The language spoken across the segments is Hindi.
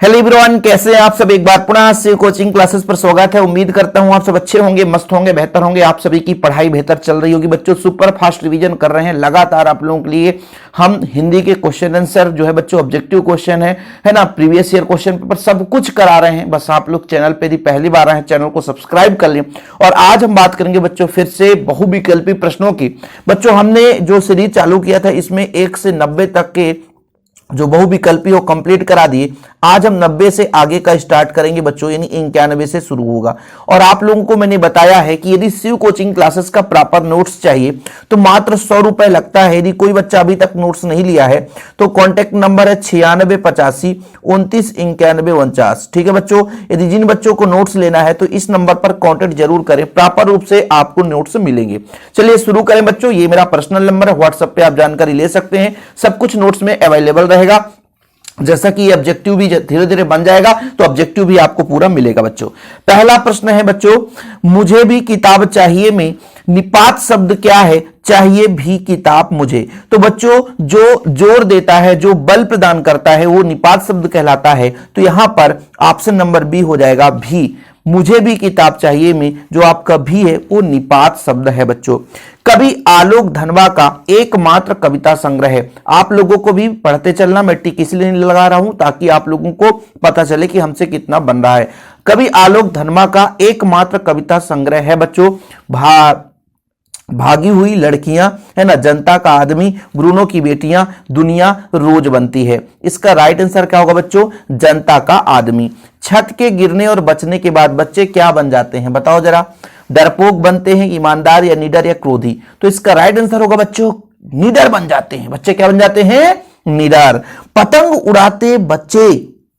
हेलो एवरीवन, कैसे हैं आप सब। एक बार पुनः से कोचिंग क्लासेस पर स्वागत है। उम्मीद करता हूं आप सब अच्छे होंगे, मस्त होंगे, बेहतर होंगे। आप सभी की पढ़ाई बेहतर चल रही होगी। बच्चों सुपर फास्ट रिवीजन कर रहे हैं लगातार आप लोगों के लिए। हम हिंदी के क्वेश्चन आंसर जो है बच्चों, ऑब्जेक्टिव क्वेश्चन है ना, प्रीवियस ईयर क्वेश्चन पेपर सब कुछ करा रहे हैं। बस आप लोग चैनल पे यदि पहली बार आए हैं, चैनल को सब्सक्राइब कर लें। और आज हम बात करेंगे बच्चों फिर से बहुविकल्पी प्रश्नों की। बच्चों हमने जो सीरीज चालू किया था इसमें 1 से 90 तक के जो बहुविकल्पी हो कंप्लीट करा दिए। आज हम 90 से आगे का स्टार्ट करेंगे बच्चों, यानी 91 से शुरू होगा। और आप लोगों को मैंने बताया है कि यदि शिव कोचिंग क्लासेस का प्रॉपर नोट्स चाहिए तो मात्र 100 रुपए लगता है। यदि कोई बच्चा अभी तक नोट्स नहीं लिया है तो कॉन्टेक्ट नंबर है 9685 29 91 49। ठीक है बच्चों, यदि जिन बच्चों को नोट्स लेना है तो इस नंबर पर कॉन्टेक्ट जरूर करें, प्रॉपर रूप से आपको नोट्स मिलेंगे। चलिए शुरू करें बच्चों। ये मेरा पर्सनल नंबर है, व्हाट्सएप पे आप जानकारी ले सकते हैं। सब कुछ नोट्स में अवेलेबल रहेगा। जैसा कि ऑब्जेक्टिव भी धीरे धीरे बन जाएगा तो ऑब्जेक्टिव भी आपको पूरा मिलेगा बच्चों। पहला प्रश्न है बच्चों, मुझे भी किताब चाहिए में निपात शब्द क्या है? चाहिए भी किताब मुझे। तो बच्चों जो जोर देता है, जो बल प्रदान करता है, वो निपात शब्द कहलाता है। तो यहां पर ऑप्शन नंबर बी हो जाएगा, भी। मुझे भी किताब चाहिए में जो आपका भी है वो निपात शब्द है बच्चों। कवि आलोक धनवा का एकमात्र कविता संग्रह है। आप लोगों को भी पढ़ते चलना, मैं टिक इसलिए नहीं लगा रहा हूं ताकि आप लोगों को पता चले कि हमसे कितना बन रहा है। कवि आलोक धनवा का एकमात्र कविता संग्रह है बच्चों भागी हुई लड़कियां, है ना, जनता का आदमी, ब्रूनो की बेटियां, दुनिया रोज बनती है। इसका राइट आंसर क्या होगा बच्चों? जनता का आदमी। छत के गिरने और बचने के बाद बच्चे क्या बन जाते हैं? बताओ जरा। डरपोक बनते हैं, ईमानदार, या निडर, या क्रोधी? तो इसका राइट आंसर होगा बच्चों निडर बन जाते हैं। बच्चे क्या बन जाते हैं? निडर। पतंग उड़ाते बच्चे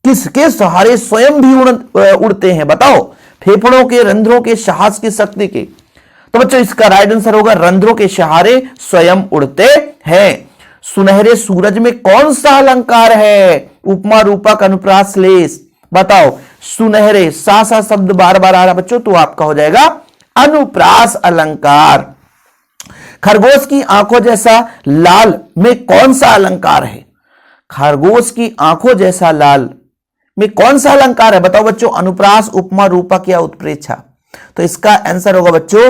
किसके सहारे स्वयं भी उड़ते हैं? बताओ। फेफड़ों के, रंध्रों के, साहस की शक्ति के? तो बच्चों इसका राइट आंसर होगा रंध्रों के सहारे स्वयं उड़ते हैं। सुनहरे सूरज में कौन सा अलंकार है? उपमा, रूपक, अनुप्रास, श्लेष? बताओ। सुनहरे, सा शब्द बार बार आ रहा बच्चों, तो आपका हो जाएगा अनुप्रास अलंकार। खरगोश की आंखों जैसा लाल में कौन सा अलंकार है? खरगोश की आंखों जैसा लाल में कौन सा अलंकार है? बताओ बच्चों। अनुप्रास, उपमा, रूपक, या उत्प्रेक्षा? तो इसका आंसर होगा बच्चों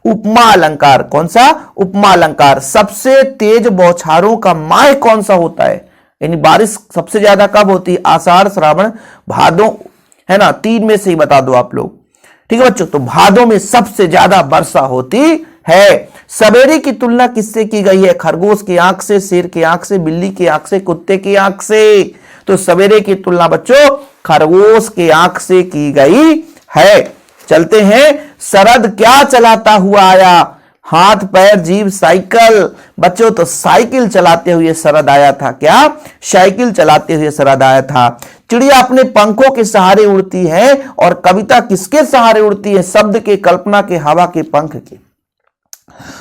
उपमा अलंकार। कौन सा? उपमा अलंकार। सबसे तेज बौछारों का माह कौन सा होता है? यानी बारिश सबसे ज्यादा कब होती है? आषाढ़, श्रावण, भादो, है ना, 3 में से ही बता दो आप लोग। ठीक है बच्चों, तो भादों में सबसे ज्यादा वर्षा होती है। सवेरे की तुलना किससे की गई है? खरगोश की आंख से, शेर की आंख से, बिल्ली की आंख से, कुत्ते की आंख से? तो सवेरे की तुलना बच्चों खरगोश की आंख से की गई है। चलते हैं। शरद क्या चलाता हुआ आया? हाथ, पैर, जीभ, साइकिल? बच्चों तो साइकिल चलाते हुए शरद आया था। क्या? साइकिल चलाते हुए शरद आया था। चिड़िया अपने पंखों के सहारे उड़ती है, और कविता किसके सहारे उड़ती है? शब्द के, कल्पना के, हवा के, पंख के?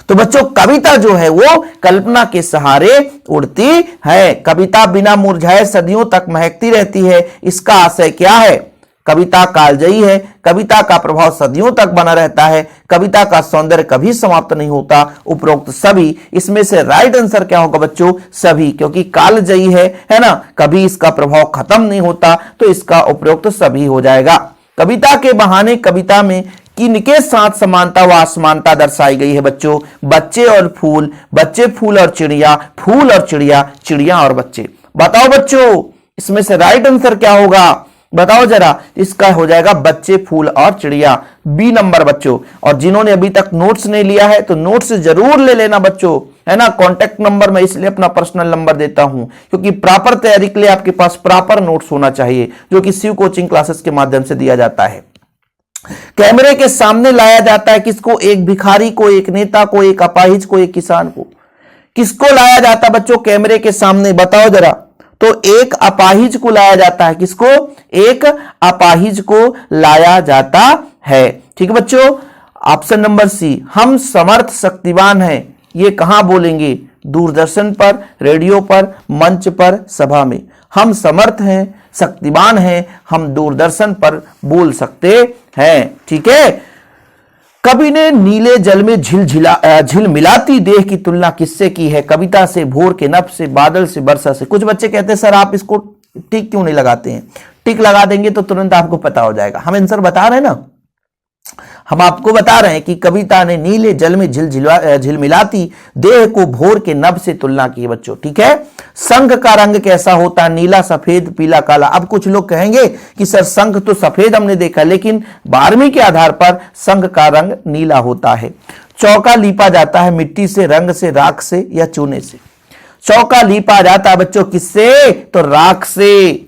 तो बच्चों कविता जो है वो कल्पना के सहारे उड़ती है। कविता बिना मुरझाए सदियों तक महकती रहती है। इसका आशय क्या है? कविता कालजयी है। कविता का प्रभाव सदियों तक बना रहता है। कविता का सौंदर्य कभी समाप्त नहीं होता। उपरोक्त सभी। इसमें से राइट आंसर क्या होगा बच्चों? सभी, क्योंकि कालजयी है ना, कभी इसका प्रभाव खत्म नहीं होता, तो इसका उपरोक्त सभी हो जाएगा। कविता के बहाने कविता में किनके साथ समानता व असमानता दर्शाई गई है बच्चों? बच्चे और फूल, बच्चे, फूल और चिड़िया, फूल और चिड़िया, चिड़िया और बच्चे? बताओ बच्चों इसमें से राइट आंसर क्या होगा? बताओ जरा। इसका हो जाएगा बच्चे, फूल और चिड़िया, बी नंबर बच्चों। और जिन्होंने अभी तक नोट्स नहीं लिया है तो नोट्स जरूर ले लेना बच्चों, है ना। कॉन्टेक्ट नंबर मैं इसलिए अपना पर्सनल नंबर देता हूं क्योंकि प्रॉपर तैयारी के लिए आपके पास प्रॉपर नोट्स होना चाहिए, जो कि शिव कोचिंग क्लासेस के माध्यम से दिया जाता है। कैमरे के सामने लाया जाता है किसको? एक भिखारी को, एक नेता को, एक अपाहिज को, एक किसान को? किसको लाया जाता है बच्चों कैमरे के सामने? बताओ जरा। तो एक अपाहिज को लाया जाता है। किसको? एक अपाहिज को लाया जाता है। ठीक है बच्चों। ऑप्शन नंबर सी, हम समर्थ शक्तिवान हैं, ये कहां बोलेंगे? दूरदर्शन पर, रेडियो पर, मंच पर, सभा में? हम समर्थ हैं, शक्तिवान हैं, हम दूरदर्शन पर बोल सकते हैं। ठीक है। कवि ने नीले जल में झिलमिलाती देह की तुलना किससे की है? कविता से, भोर के नभ से, बादल से, वर्षा से? कुछ बच्चे कहते हैं सर आप इसको टिक क्यों नहीं लगाते हैं? टिक लगा देंगे तो तुरंत आपको पता हो जाएगा। हम आंसर बता रहे हैं ना, हम आपको बता रहे हैं कि कविता ने नीले जल में झिलमिलाती देह को भोर के नभ से तुलना की है बच्चों, ठीक है। शंख का रंग कैसा होता है? नीला, सफेद, पीला, काला। अब कुछ लोग कहेंगे कि सर शंख तो सफेद हमने देखा, लेकिन 12वीं के आधार पर शंख का रंग नीला होता है। चौका लीपा जाता है मिट्टी से, रंग से, राख से या चूने से? चौका लीपा जाता है बच्चों किससे? तो राख से।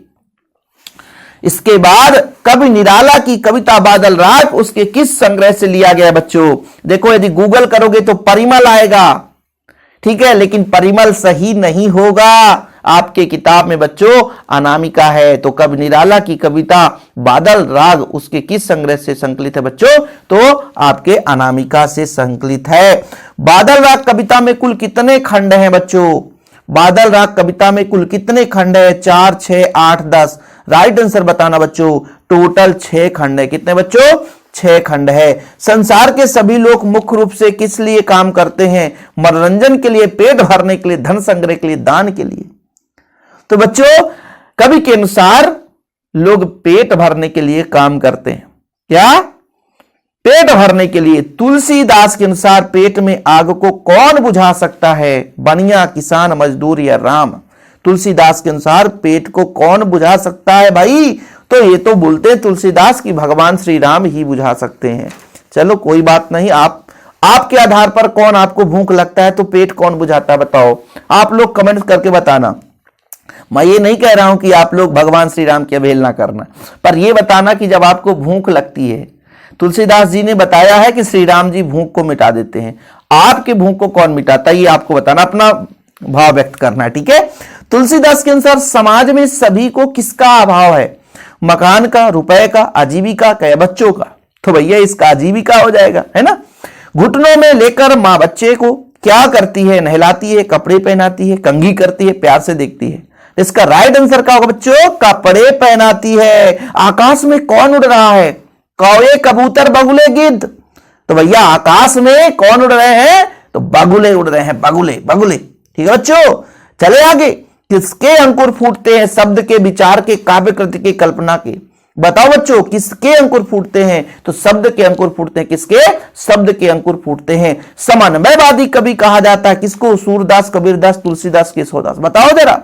इसके बाद कवि निराला की कविता बादल राग उसके किस संग्रह से लिया गया बच्चों? देखो यदि गूगल करोगे तो परिमल आएगा, ठीक है, लेकिन परिमल सही नहीं होगा। आपके किताब में बच्चों अनामिका है। तो कवि निराला की कविता बादल राग उसके किस संग्रह से संकलित है बच्चों? तो आपके अनामिका से संकलित है। बादल राग कविता में कुल कितने खंड हैं बच्चों? बादल राग कविता में कुल कितने खंड है? 4, 6, 8, 10। राइट आंसर बताना बच्चों। टोटल 6 खंड है। कितने बच्चों? 6 खंड है। संसार के सभी लोग मुख्य रूप से किस लिए काम करते हैं? मनोरंजन के लिए, पेट भरने के लिए, धन संग्रह के लिए, दान के लिए। तो बच्चों कवि के अनुसार लोग पेट भरने के लिए काम करते हैं। क्या? पेट भरने के लिए। तुलसीदास के अनुसार पेट में आग को कौन बुझा सकता है? बनिया, किसान, मजदूर या राम? तुलसीदास के अनुसार पेट को कौन बुझा सकता है भाई? तो ये तो बोलते हैं तुलसीदास की भगवान श्री राम ही बुझा सकते हैं। चलो कोई बात नहीं, आपके आधार पर कौन आपको भूख लगता है तो पेट कौन बुझाता है बताओ? आप लोग कमेंट करके बताना। मैं ये नहीं कह रहा हूं कि आप लोग भगवान श्री राम की अवहेलना करना, पर यह बताना कि जब आपको भूख लगती है, तुलसीदास जी ने बताया है कि श्री राम जी भूख को मिटा देते हैं, आपके भूख को कौन मिटाता है ये आपको बताना, अपना भाव व्यक्त करना है, ठीक है। तुलसीदास के अनुसार समाज में सभी को किसका अभाव है? मकान का, रुपए का, आजीविका का या बच्चों का? तो भैया इसका आजीविका हो जाएगा, है ना। घुटनों में लेकर मां बच्चे को क्या करती है? नहलाती है, कपड़े पहनाती है, कंघी करती है, प्यार से देखती है। इसका राइट आंसर क्या होगा बच्चों? कपड़े पहनाती है। आकाश में कौन उड़ रहा है? कौवे, कबूतर, बगुले, गिद्ध? तो भैया आकाश में कौन उड़ रहे हैं? तो बगुले उड़ रहे हैं, बगुले बगुले, ठीक है बच्चों। चले आगे। किसके अंकुर फूटते हैं? शब्द के, विचार के, काव्य कृति के, कल्पना के? बताओ बच्चों किसके अंकुर फूटते हैं? तो शब्द के अंकुर फूटते हैं। किसके? शब्द के अंकुर फूटते हैं। समन्वयवादी कवि कहा जाता है किसको? सूरदास, कबीरदास, तुलसीदास, केशवदास? बताओ जरा,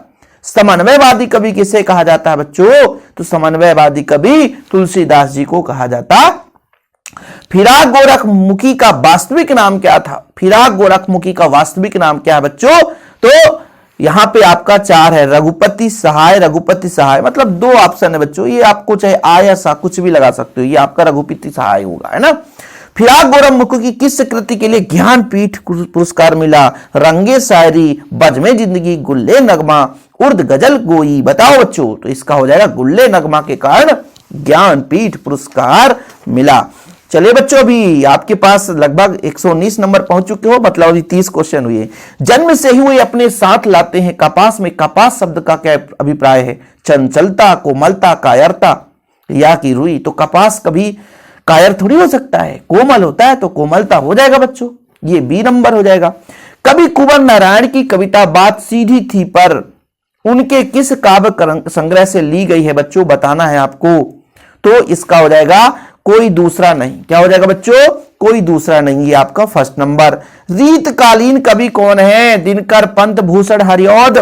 समन्वयवादी कवि किसे कहा जाता है बच्चों? तो समन्वयवादी कवि तुलसीदास जी को कहा जाता। फिराक गोरखमुखी का वास्तविक नाम क्या था? फिराक गोरखमुखी का वास्तविक नाम क्या है बच्चों? तो यहां पे आपका 4 है, रघुपति सहाय। रघुपति सहाय मतलब 2 ऑप्शन है बच्चों, ये आपको चाहे आ या सा कुछ भी लगा सकते हो, ये आपका रघुपति सहाय होगा, है ना। फिराक गोरखमुखी की किस कृति के लिए ज्ञानपीठ पुरस्कार मिला? रंगे शायरी, बज में जिंदगी, गुल्ले नगमा, उर्द गजल गोई? बताओ बच्चों, तो इसका हो जाएगा गुल्ले नगमा के कारण ज्ञानपीठ पुरस्कार मिला। चलिए बच्चों, अभी आपके पास लगभग 119 नंबर पहुंच चुके हो, मतलब अभी 30 क्वेश्चन हुए। जन्म से ही वे अपने साथ लाते हैं कपास में। कपास शब्द का क्या अभिप्राय है? चंचलता, कोमलता, कायरता या की रुई? तो कपास कभी कायर थोड़ी हो सकता है, कोमल होता है, तो कोमलता हो जाएगा बच्चों, ये बी नंबर हो जाएगा। कवि कुंवर नारायण की कविता बात सीधी थी पर उनके किस काव्य संग्रह से ली गई है बच्चों? बताना है आपको। तो इसका हो जाएगा कोई दूसरा नहीं। क्या हो जाएगा बच्चों? कोई दूसरा नहीं, ये आपका फर्स्ट नंबर। रीतकालीन कवि कौन है? दिनकर, पंत, भूषण, हरिऔध?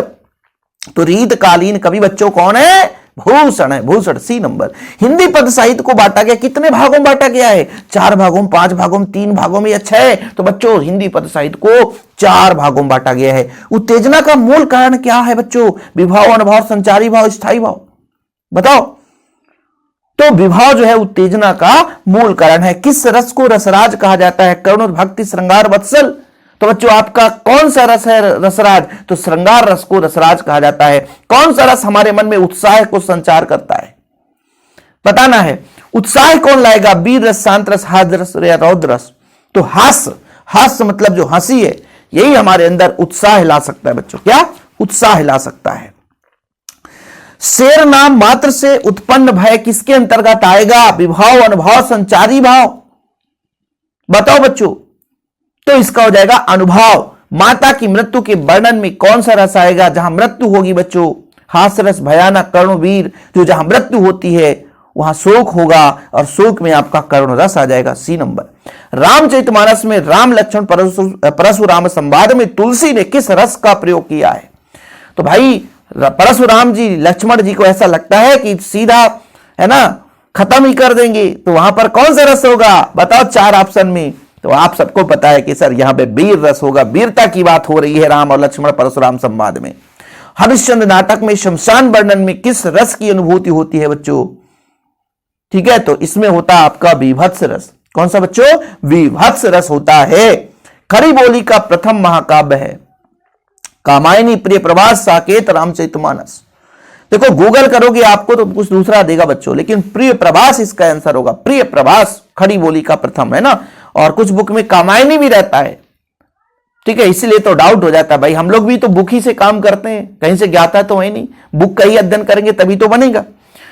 तो रीतकालीन कवि बच्चों कौन है? भूषण है, भूषण, सी नंबर। हिंदी पद साहित्य को बांटा गया, कितने भागों में बांटा गया है? 4 भागों, 5 भागों, 3 भागों में, अच्छा है। तो बच्चों हिंदी पद साहित्य को 4 भागों में बांटा गया है। उत्तेजना का मूल कारण क्या है बच्चों? विभाव, अनुभाव, संचारी भाव, स्थायी भाव? बताओ। तो विभाव जो है उत्तेजना का मूल कारण है। किस रस को रसराज कहा जाता है? करुण, भक्ति, श्रृंगार, वत्सल? तो बच्चों आपका कौन सा रस है रसराज? तो श्रृंगार रस को रसराज कहा जाता है। कौन सा रस हमारे मन में उत्साह को संचार करता है? बताना है। उत्साह कौन लाएगा? वीर रस, शांत रस, हास्य रस या रौद्र रस? तो हास्य, हास्य मतलब जो हंसी है, यही हमारे अंदर उत्साह ला सकता है बच्चों। क्या? उत्साह ला सकता है। शेर नाम मात्र से उत्पन्न भय किसके अंतर्गत आएगा? विभाव, अनुभाव, संचारी भाव? बताओ बच्चों। तो इसका हो जाएगा अनुभाव। माता की मृत्यु के वर्णन में कौन सा रस आएगा? जहां मृत्यु होगी बच्चों हास्यरस, भयानक, करुणवीर, जो जहां मृत्यु होती है वहां शोक होगा और शोक में आपका करुण रस आ जाएगा, सी नंबर। रामचरितमानस में राम लक्ष्मण परशुराम संवाद में तुलसी ने किस रस का प्रयोग किया है? तो भाई परशुराम जी लक्ष्मण जी को ऐसा लगता है कि सीधा है ना खत्म ही कर देंगे, तो वहां पर कौन सा रस होगा बताओ 4 ऑप्शन में? तो आप सबको पता है कि सर यहां पे वीर रस होगा, वीरता की बात हो रही है राम और लक्ष्मण परशुराम संवाद में। हरिश्चंद्र नाटक में शमशान वर्णन में किस रस की अनुभूति होती है बच्चों? ठीक है, तो इसमें होता है आपका विभत्स रस। कौन सा बच्चों? विभत्स रस होता है। खरी बोली का प्रथम महाकाव्य है कामायनी, प्रिय प्रभास, साकेत, रामचरितमानस। देखो गूगल करोगे आपको तो कुछ दूसरा देगा बच्चों, लेकिन प्रिय प्रभास इसका आंसर होगा। प्रिय प्रभास खड़ी बोली का प्रथम है ना, और कुछ बुक में कामायनी भी रहता है। ठीक है, इसलिए तो डाउट हो जाता है भाई, हम लोग भी तो बुक ही से काम करते हैं, कहीं से ज्ञाता तो है नहीं, बुक का ही अध्ययन करेंगे तभी तो बनेगा।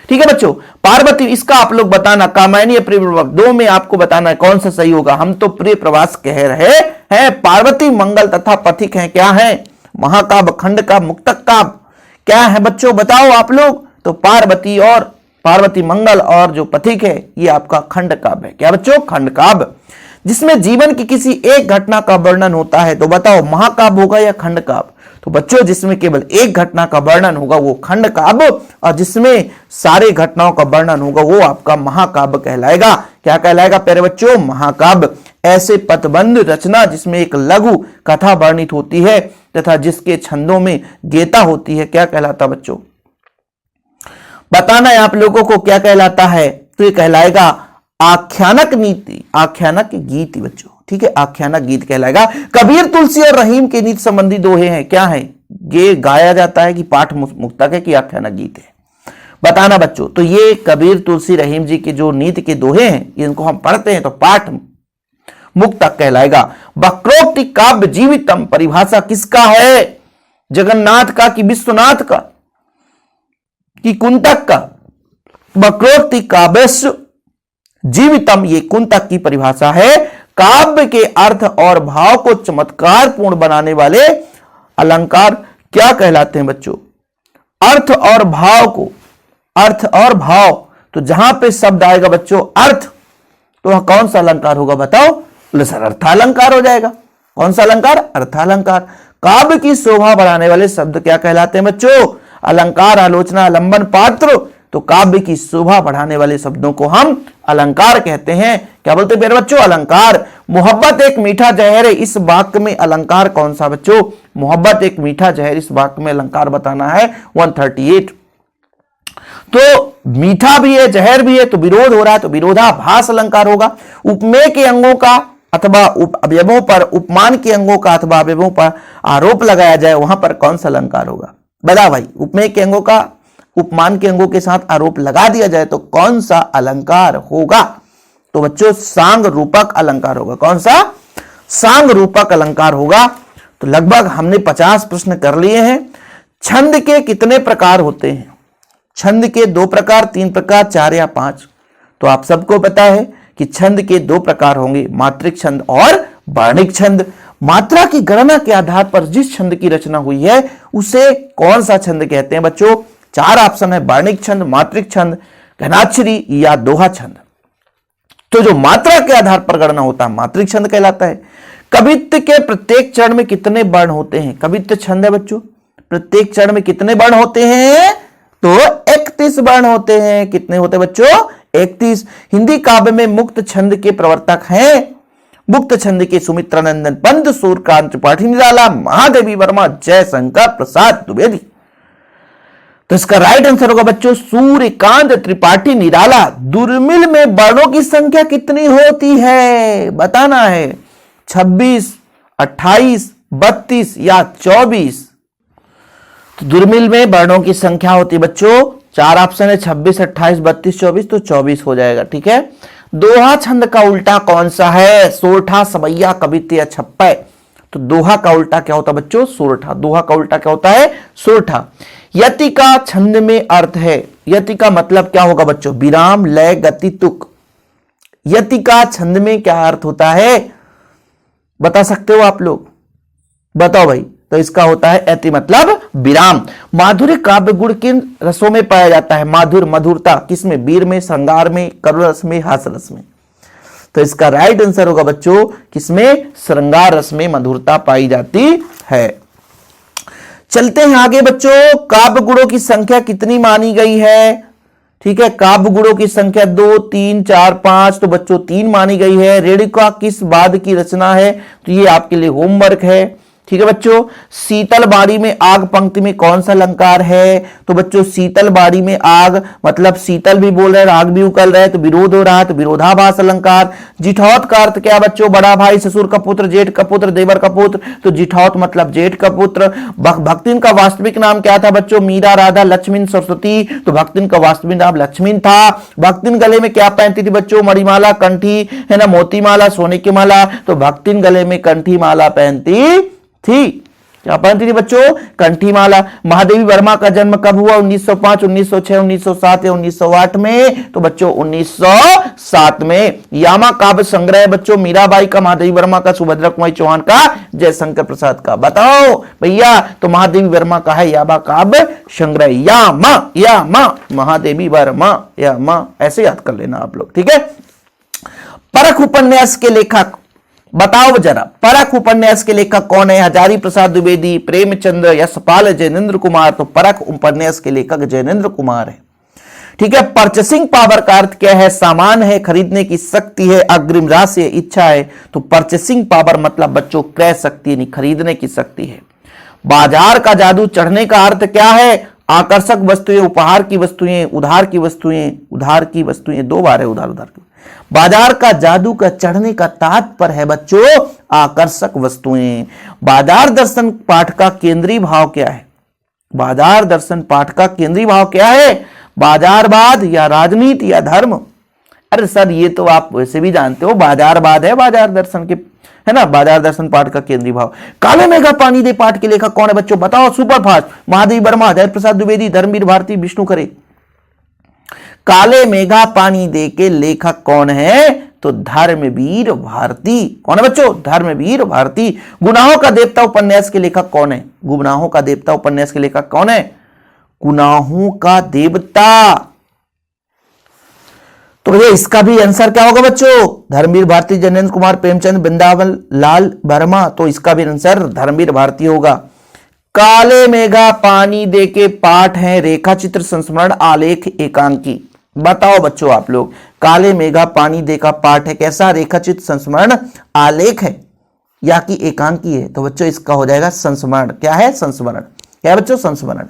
ठीक है बच्चों, पार्वती, इसका आप लोग बताना कामायनी या प्रिय प्रभास, 2 में आपको बताना है कौन सा सही होगा। हम तो प्रिय प्रभास कह रहे हैं। पार्वती मंगल तथा पथिक है, क्या है? महाकाव्य, खंड काव्य, मुक्तक काव्य, क्या है बच्चों बताओ आप लोग? तो पार्वती और पार्वती मंगल और जो पथिक है ये आपका खंड काव्य है। क्या बच्चों? खंड काव्य, जिसमें जीवन की किसी एक घटना का वर्णन होता है, तो बताओ महाकाव्य होगा या खंड काव्य? तो बच्चों जिसमें केवल एक घटना का वर्णन होगा वो खंड काव्य, और जिसमें सारे घटनाओं का वर्णन होगा वो आपका महाकाव्य कहलाएगा। क्या कहलाएगा प्यारे बच्चों? महाकाव्य। ऐसे पदबंध रचना जिसमें एक लघु कथा वर्णित होती है तथा जिसके छंदों में गेता होती है, क्या कहलाता बच्चों? बताना है आप लोगों को क्या कहलाता है? तो ये कहलाएगा आख्यानक नीति, आख्यानक गीत बच्चों। ठीक है, आख्यानक गीत कहलाएगा। कबीर, तुलसी और रहीम के नीति संबंधी दोहे हैं, क्या है? ये गाया जाता है कि पाठ मुक्तक है कि आख्यानक गीत है? बताना बच्चों। तो ये कबीर, तुलसी, रहीम जी के जो नीति के दोहे हैं इनको हम पढ़ते हैं तो पाठ मुक्तक कहलाएगा। वक्रोक्ति काव्य जीवितम परिभाषा किसका है? जगन्नाथ का कि विश्वनाथ का कि कुंतक का? वक्रोक्ति काव्य जीवितम ये कुंतक की परिभाषा है। काव्य के अर्थ और भाव को चमत्कार पूर्ण बनाने वाले अलंकार क्या कहलाते हैं बच्चों? अर्थ और भाव को, अर्थ और भाव, तो जहां पे शब्द आएगा बच्चों अर्थ, तो वह कौन सा अलंकार होगा बताओ? सर अर्थालंकार हो जाएगा। कौन सा अलंकार? अर्थालंकार। काव्य की शोभा बढ़ाने वाले शब्द क्या कहलाते हैं बच्चों? अलंकार, आलोचना, आलंबन, पात्र। तो काव्य की शोभा बढ़ाने वाले शब्दों को हम अलंकार कहते हैं। क्या बोलते हैं मेरे बच्चों? अलंकार। मोहब्बत एक मीठा जहर है, इस वाक्य में अलंकार कौन सा बच्चों? मोहब्बत एक मीठा जहर, इस वाक्य में अलंकार बताना है 138। तो मीठा भी है जहर भी है, तो विरोध हो रहा है, तो विरोधाभास अलंकार होगा। उपमेय के अंगों का अथवा अवयवों पर, उपमान के अंगों का अथवा अवयवों पर आरोप लगाया जाए वहां पर कौन सा अलंकार होगा? बता भाई, उपमेय के अंगों का उपमान के अंगों के साथ आरोप लगा दिया जाए तो कौन सा अलंकार होगा? तो बच्चों सांग रूपक अलंकार होगा। कौन सा? सांग रूपक अलंकार होगा। तो लगभग हमने 50 प्रश्न कर लिए हैं। छंद के कितने प्रकार होते हैं? छंद के 2 प्रकार, 3 प्रकार, 4 या 5? तो आप सबको पता है कि छंद के 2 प्रकार होंगे, मात्रिक छंद और वर्णिक छंद। मात्रा की गणना के आधार पर जिस छंद की रचना हुई है उसे कौन सा छंद कहते हैं बच्चों? 4 ऑप्शन है, वर्णिक छंद, मात्रिक छंद, घनाक्षरी या दोहा छंद। तो जो मात्रा के आधार पर गणना होता है मात्रिक छंद कहलाता है। कवित्व के प्रत्येक चरण में कितने वर्ण होते हैं? कवित्व छंद है बच्चों, प्रत्येक चरण में कितने वर्ण होते हैं? तो 31 वर्ण होते हैं। कितने होते हैं बच्चों? 31। हिंदी काव्य में मुक्त छंद के प्रवर्तक हैं मुक्त छंद के सुमित्रानंदन पंत, सूर्यकांत त्रिपाठी निराला, महादेवी वर्मा, जयशंकर प्रसाद द्विवेदी। तो इसका राइट आंसर होगा बच्चों सूर्यकांत त्रिपाठी निराला। दुर्मिल में वर्णों की संख्या कितनी होती है? बताना है। 26, 28, 32 या 24? तो दुर्मिल में वर्णों की संख्या होती है बच्चों 4 ऑप्शन है, 26, 28, 32, 24। तो 24 हो जाएगा। ठीक है। दोहा छंद का उल्टा कौन सा है? सोरठा, सवैया, कवित्व या छप्पय? तो दोहा का उल्टा क्या होता है बच्चों? सोरठा। दोहा का उल्टा क्या होता है? सोरठा। यति का छंद में अर्थ है। यति का मतलब क्या होगा बच्चों? विराम, लय, गति, तुक। यति का छंद में क्या अर्थ होता है? बता सकते हो आप लोग? बताओ भाई। तो इसका होता है अति मतलब विराम। माधुर्य काव्य गुण किन रसों में पाया जाता है? माधुर मधुरता किसमें? वीर में, श्रृंगार में, करुण रस में, हास्य रस में। तो इसका राइट आंसर होगा बच्चों किसमें? श्रृंगार रस में मधुरता पाई जाती है। चलते हैं आगे बच्चों, काव्य गुणों की संख्या कितनी मानी गई है? ठीक है, काव्य गुणों की संख्या 2, 3, 4, 5, तो बच्चों 3 मानी गई है। रेणुका किस वाद्य की रचना है? तो ये आपके लिए होमवर्क है। ठीक है बच्चों, शीतल बाड़ी में आग पंक्ति में कौन सा अलंकार है? तो बच्चों शीतल बाड़ी में आग मतलब शीतल भी बोल रहे हैं, आग भी उकल रहा है, तो विरोध हो रहा है, तो विरोधाभास अलंकार। जिठौत का अर्थ क्या बच्चों? बड़ा भाई, ससुर का पुत्र, जेठ का पुत्र, देवर का पुत्र, तो जिठौत मतलब जेठ का पुत्र। भक्तिन का वास्तविक नाम क्या था बच्चों? मीरा, राधा, लक्ष्मण, सरस्वती, तो भक्तिन का वास्तविक नाम लक्ष्मण था। भक्तिन गले में क्या पहनती थी बच्चों? मणिमाला, कंठी, है ना, मोती माला, सोने की माला, तो भक्तिन गले में कंठी माला पहनती थी। क्या पहनती थी बच्चों? कंठी माला। महादेवी वर्मा का जन्म कब हुआ? 1905, 1906, 1907 या 1908 में? तो बच्चों 1907 में। यामा काव्य संग्रह बच्चों मीराबाई का, महादेवी वर्मा का, सुभद्रा कुमारी चौहान का, जयशंकर प्रसाद का। बताओ भैया, तो महादेवी वर्मा का है यामा काव्य संग्रह। यामा महादेवी वर्मा, यामा ऐसे याद कर लेना आप लोग। ठीक है, परख उपन्यास के लेखक बताओ जरा, परख उपन्यास के लेखक कौन है? हजारी प्रसाद द्विवेदी, प्रेमचंद्र, यशपाल, जैनेन्द्र कुमार, तो परख उपन्यास के लेखक जैनेन्द्र कुमार है। ठीक है, परचेसिंग पावर का अर्थ क्या है? सामान है, खरीदने की शक्ति है, अग्रिम राशि है, इच्छा है, तो परचेसिंग पावर मतलब बच्चों क्रय शक्ति यानी खरीदने की शक्ति है। बाजार का जादू चढ़ने का अर्थ क्या है? आकर्षक वस्तुएं, उपहार की वस्तुएं, उधार की वस्तुएं, उधार की वस्तुएं, 2 बार है उधार उधार की। बाजार का जादू का चढ़ने का तात्पर्य है बच्चों आकर्षक वस्तुएं। बाजार दर्शन पाठ का केंद्रीय भाव क्या है? बाजार दर्शन पाठ का केंद्रीय भाव क्या है? बाजारवाद या राजनीति या धर्म? अरे सर ये तो आप वैसे भी जानते हो, बाजारवाद है बाजार दर्शन के, है ना, बाजार दर्शन पाठ का केंद्रीय भाव। काले मेघा पानी दे पाठ के लेखक कौन है बच्चों? बताओ, सुपरफास्ट। महादेवी वर्मा, हजारी प्रसाद द्विवेदी, धर्मवीर भारती, विष्णु खरे। काले मेघा पानी दे के लेखक कौन है? तो धर्मवीर भारती। कौन है बच्चों? धर्मवीर भारती। गुनाहों का देवता उपन्यास के लेखक कौन है? गुनाहों का देवता उपन्यास के लेखक कौन है? गुनाहों का देवता, तो भैया इसका भी आंसर क्या होगा बच्चों? धर्मवीर भारती, जैनेन्द्र कुमार, प्रेमचंद, वृंदावन लाल वर्मा, तो इसका भी आंसर धर्मवीर भारती होगा। काले मेघा पानी दे के पाठ है रेखा चित्र, संस्मरण, आलेख, एकांकी। बताओ बच्चों आप लोग, काले मेघा पानी दे का पाठ है कैसा? रेखाचित्र, संस्मरण, आलेख है या कि एकांकी है? तो बच्चों इसका हो जाएगा संस्मरण। क्या है? संस्मरण। क्या है बच्चों? संस्मरण।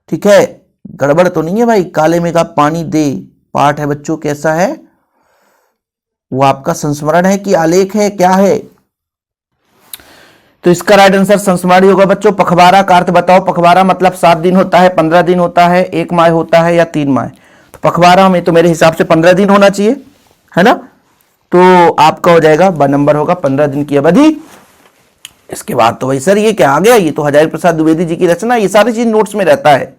ठीक है, गड़बड़ तो नहीं है भाई। काले मेघा पानी दे पाठ है बच्चों कैसा है? वो आपका संस्मरण है कि आलेख है? क्या है? तो इसका राइट आंसर संस्मरण होगा बच्चों। पखवाड़ा का अर्थ बताओ। पखवाड़ा मतलब 7 दिन होता है, 15 दिन होता है, 1 माह होता है या 3 माह? तो पखवाड़ा में तो मेरे हिसाब से 15 दिन होना चाहिए, है ना, तो आपका हो जाएगा नंबर होगा 15 दिन की अवधि। इसके बाद तो भाई सर ये क्या आ गया? ये तो हजारी प्रसाद द्विवेदी जी की रचना, ये सारी चीज नोट्स में रहता है।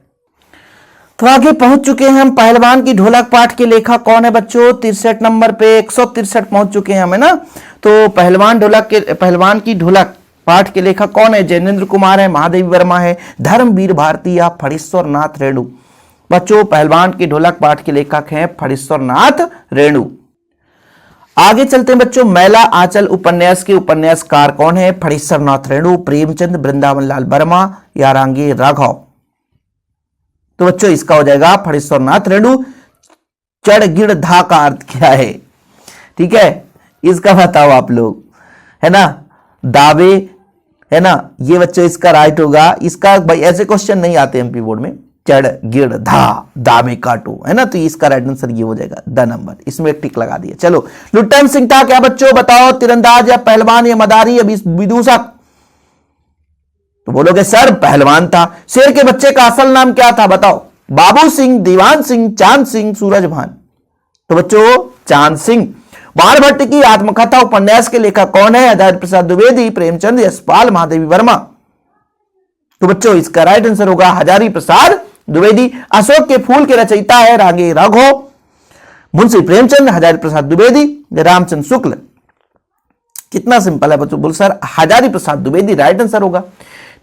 तो आगे पहुंच चुके हैं हम। पहलवान की ढोलक पाठ के लेखक कौन है बच्चों? 63 नंबर पे 163 पहुंच चुके हैं हम, है ना। तो पहलवान की ढोलक पाठ के लेखक कौन है? जैनेन्द्र कुमार है, महादेवी वर्मा है, धर्मवीर भारती या फणीश्वर नाथ रेणु। बच्चों पहलवान की ढोलक पाठ के लेखक हैं फणीश्वर नाथ रेणु। आगे चलते हैं बच्चों। मैला आंचल उपन्यास के उपन्यासकार कौन है? फणीश्वर नाथ रेणु, प्रेमचंद, वृंदावन लाल वर्मा या रांगे राघव। तो बच्चों इसका हो जाएगा फणीश्वर नाथ रेणु। चढ़ गिड़ धा का अर्थ क्या है? ठीक है, इसका बताओ आप लोग, है ना। दावे, है ना, ये बच्चों इसका राइट होगा। इसका भाई ऐसे क्वेश्चन नहीं आते एमपी बोर्ड में। चढ़ गिड़ धा, दावे काटो, है ना, तो इसका राइट आंसर ये हो जाएगा द नंबर। इसमें एक टिक लगा दिया। चलो, लुट्टन सिंह था क्या बच्चों? बताओ, तीरंदाज या पहलवान या मदारी या विदूषक? तो बोलोगे सर पहलवान था। शेर के बच्चे का असल नाम क्या था? बताओ। बाबू सिंह, दीवान सिंह, चांद सिंह, सूरजभान। तो बच्चों चांद सिंह। बाणभट्ट की आत्मकथा उपन्यास के लेखक कौन है? हजारी प्रसाद द्विवेदी, प्रेमचंद, यशपाल, महादेवी वर्मा। तो बच्चों इसका राइट आंसर होगा हजारी प्रसाद द्विवेदी। अशोक के फूल के रचयिता है रांगे राघव, मुंशी प्रेमचंद, हजारी प्रसाद द्विवेदी, रामचंद्र शुक्ल। कितना सिंपल है बच्चों, बोल sir Hazari Prasad Dwivedi right answer होगा।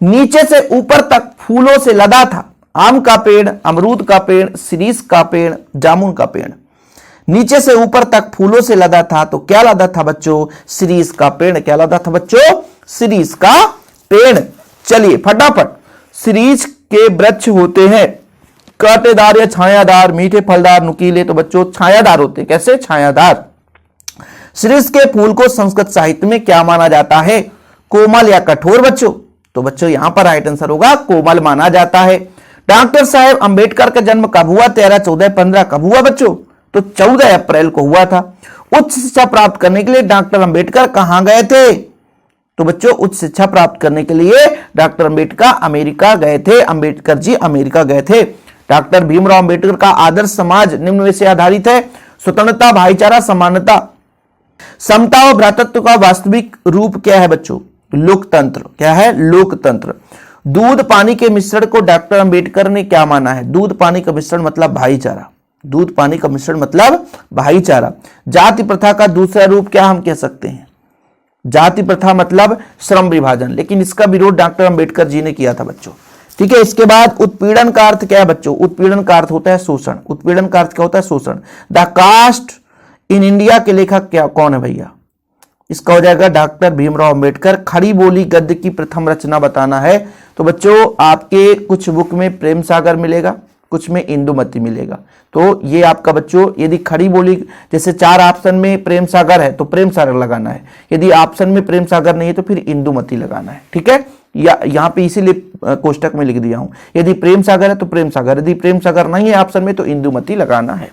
नीचे से ऊपर तक फूलों से लदा था, आम का पेड़, अमरूद का पेड़, शिरीष का पेड़, जामुन का पेड़। नीचे से ऊपर तक फूलों से लदा था, तो क्या लदा था बच्चों, शिरीष का पेड़। क्या लदा था बच्चों, शिरीष का पेड़। चलिए फटाफट, शिरीष के वृक्ष होते हैं कांटेदार या छायादार, मीठे फलदार, नुकीले, तो बच्चों छायादार होते हैं। कैसे, छायादार। शिरीष के फूल को संस्कृत साहित्य में क्या माना जाता है, कोमल या कठोर बच्चों। तो बच्चों यहां पर राइट आंसर होगा कोमल माना जाता है। डॉक्टर साहब अंबेडकर का जन्म कब हुआ, 13, 14, 15 कब हुआ बच्चों, तो 14 अप्रैल को हुआ था। उच्च शिक्षा प्राप्त करने के लिए डॉक्टर अंबेडकर कहां गए थे, तो बच्चों उच्च शिक्षा प्राप्त करने के लिए डॉक्टर अंबेडकर अमेरिका गए थे। अंबेडकर जी अमेरिका गए थे। डॉक्टर भीमराव अंबेडकर का आदर्श समाज निम्न में से आधारित है, स्वतंत्रता, भाईचारा, समानता, समता और भ्रातृत्व का वास्तविक रूप क्या है बच्चों, लोकतंत्र। क्या है, लोकतंत्र। दूध पानी के मिश्रण को डॉक्टर अंबेडकर ने क्या माना है, दूध पानी का मिश्रण मतलब भाईचारा। दूध पानी का मिश्रण मतलब भाईचारा। जाति प्रथा का दूसरा रूप क्या हम कह सकते हैं, जाति प्रथा मतलब श्रम विभाजन, लेकिन इसका विरोध डॉक्टर अंबेडकर जी ने किया था बच्चों। ठीक है, इसके बाद उत्पीड़न का अर्थ क्या है बच्चों, उत्पीड़न का अर्थ होता है शोषण। उत्पीड़न का अर्थ क्या होता है, शोषण। द कास्ट इन इंडिया के लेखक क्या कौन है भैया, इसका हो जाएगा डॉक्टर भीमराव अंबेडकर। खड़ी बोली गद्य की प्रथम रचना बताना है, तो बच्चों आपके कुछ बुक में प्रेम सागर मिलेगा, कुछ में इंदुमती मिलेगा। तो ये आपका बच्चों, यदि खड़ी बोली जैसे 4 ऑप्शन में प्रेम सागर है तो प्रेम सागर लगाना है, यदि ऑप्शन में प्रेम सागर नहीं है तो फिर इंदुमती लगाना है। ठीक है, या यहाँ पे इसीलिए कोष्टक में लिख दिया हूं, यदि प्रेम सागर है तो प्रेम सागर, यदि प्रेम सागर नहीं है ऑप्शन में तो इंदुमती लगाना है।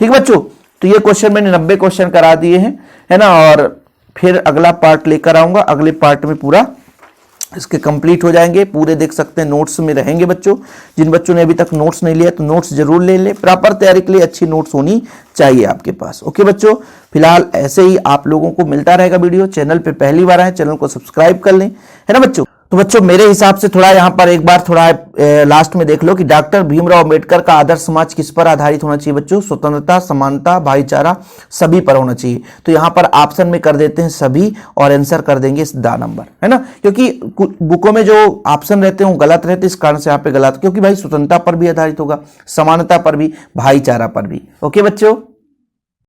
ठीक बच्चों, तो ये क्वेश्चन मैंने 90 क्वेश्चन करा दिए हैं, है ना, और फिर अगला पार्ट लेकर आऊंगा। अगले पार्ट में पूरा इसके कंप्लीट हो जाएंगे, पूरे देख सकते हैं नोट्स में रहेंगे बच्चों। जिन बच्चों ने अभी तक नोट्स नहीं लिया तो नोट्स जरूर ले लें, प्रॉपर तैयारी के लिए अच्छी नोट्स होनी चाहिए आपके पास। ओके बच्चों, फिलहाल ऐसे ही आप लोगों को मिलता रहेगा वीडियो। चैनल पे पहली बार आए, चैनल को सब्सक्राइब कर लें, है ना बच्चों। तो बच्चों मेरे हिसाब से थोड़ा यहाँ पर एक बार थोड़ा लास्ट में देख लो कि डॉक्टर भीमराव अंबेडकर का आदर्श समाज किस पर आधारित होना चाहिए बच्चों, स्वतंत्रता, समानता, भाईचारा, सभी पर होना चाहिए। तो यहाँ पर ऑप्शन में कर देते हैं सभी और आंसर कर देंगे इस द नंबर, है ना, क्योंकि बुकों में जो ऑप्शन रहते हैं वो गलत रहते हैं, इस कारण से यहाँ पे गलत, क्योंकि भाई स्वतंत्रता पर भी आधारित होगा, समानता पर भी, भाईचारा पर भी। ओके बच्चों।